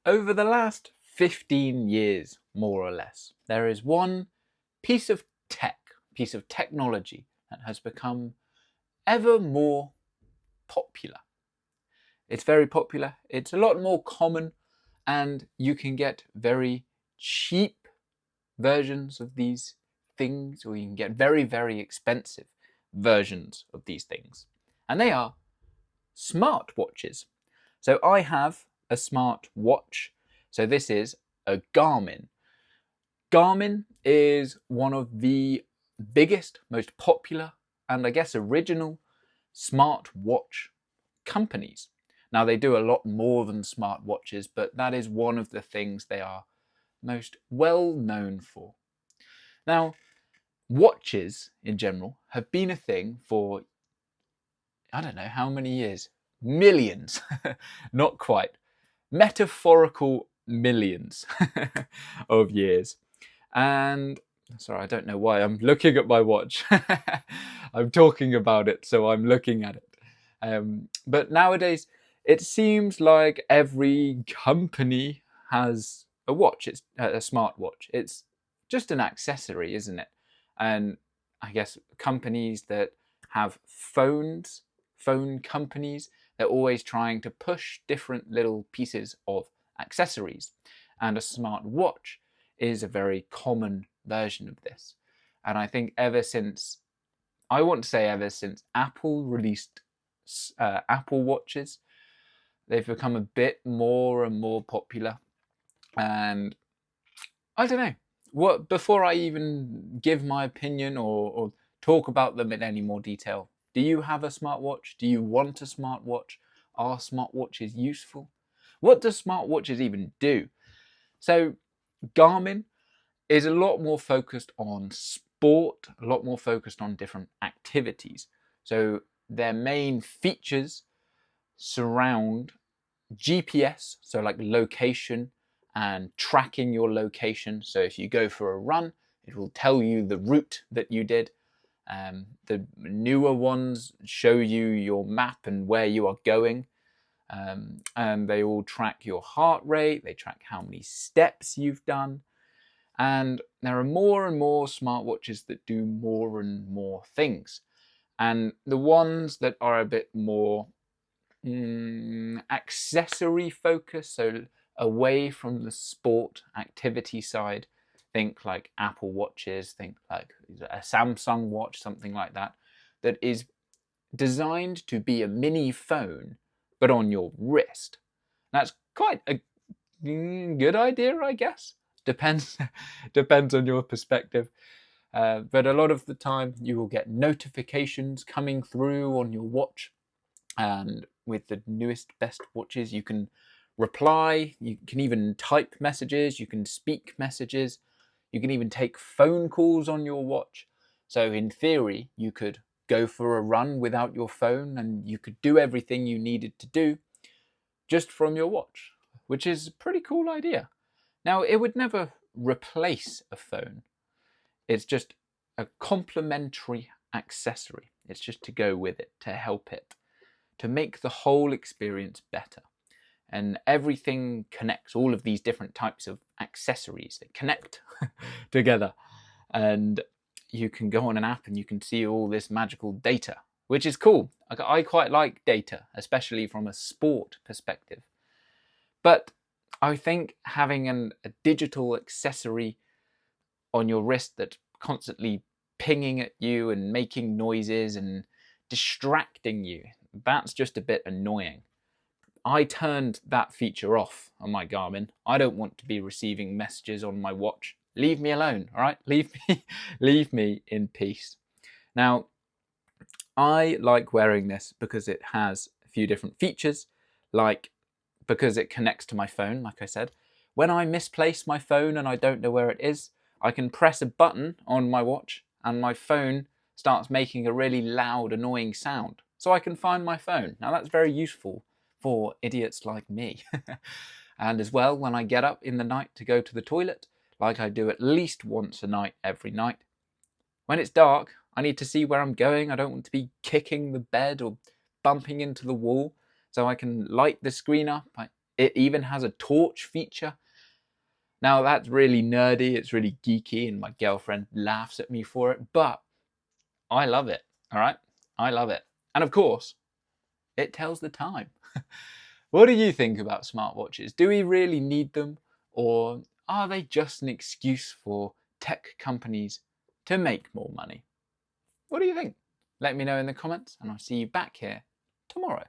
Over the last 15 years, more or less, there is one piece of technology that has become ever more popular. It's very popular, it's a lot more common, and you can get very cheap versions of these things, or you can get very, very expensive versions of these things. And they are smartwatches. So I have a smart watch. So this is a Garmin. Garmin is one of the biggest, most popular, and I guess original smartwatch companies. Now, they do a lot more than smartwatches, but that is one of the things they are most well known for. Now, watches in general have been a thing for, I don't know how many years, millions, not quite, metaphorical millions of years. And sorry, I don't know why I'm looking at my watch. I'm talking about it, so I'm looking at it. But nowadays, it seems like every company has a watch. It's a smartwatch. It's just an accessory, isn't it? And I guess companies that have phones, phone companies, they're always trying to push different little pieces of accessories. And a smart watch is a very common version of this. And I think ever since Apple released Apple Watches, they've become a bit more and more popular. And I don't know, before I even give my opinion or talk about them in any more detail, do you have a smartwatch? Do you want a smartwatch? Are smartwatches useful? What do smartwatches even do? So Garmin is a lot more focused on sport, a lot more focused on different activities. So their main features surround GPS, so like location and tracking your location. So if you go for a run, it will tell you the route that you did. The newer ones show you your map and where you are going. And they all track your heart rate, they track how many steps you've done. And there are more and more smartwatches that do more and more things. And the ones that are a bit more accessory focused, so away from the sport activity side, think like Apple Watches, think like a Samsung watch, something like that, that is designed to be a mini phone, but on your wrist. That's quite a good idea, I guess. Depends on your perspective. But a lot of the time you will get notifications coming through on your watch. And with the newest, best watches, you can reply, you can even type messages, you can speak messages, you can even take phone calls on your watch. So in theory, you could go for a run without your phone and you could do everything you needed to do just from your watch, which is a pretty cool idea. Now, it would never replace a phone. It's just a complementary accessory. It's just to go with it, to help it, to make the whole experience better. And everything connects, all of these different types of accessories, they connect together. And you can go on an app and you can see all this magical data, which is cool. I quite like data, especially from a sport perspective. But I think having a digital accessory on your wrist that's constantly pinging at you and making noises and distracting you, that's just a bit annoying. I turned that feature off on my Garmin. I don't want to be receiving messages on my watch. Leave me alone, all right? Leave me in peace. Now, I like wearing this because it has a few different features, like because it connects to my phone, like I said. When I misplace my phone and I don't know where it is, I can press a button on my watch and my phone starts making a really loud, annoying sound. So I can find my phone. Now that's very useful for idiots like me. And as well, when I get up in the night to go to the toilet, like I do at least once a night every night, when it's dark, I need to see where I'm going. I don't want to be kicking the bed or bumping into the wall. So I can light the screen up. It even has a torch feature. Now that's really nerdy, it's really geeky, and my girlfriend laughs at me for it, but I love it, all right? I love it. And of course, it tells the time. What do you think about smartwatches? Do we really need them? Or are they just an excuse for tech companies to make more money? What do you think? Let me know in the comments, and I'll see you back here tomorrow.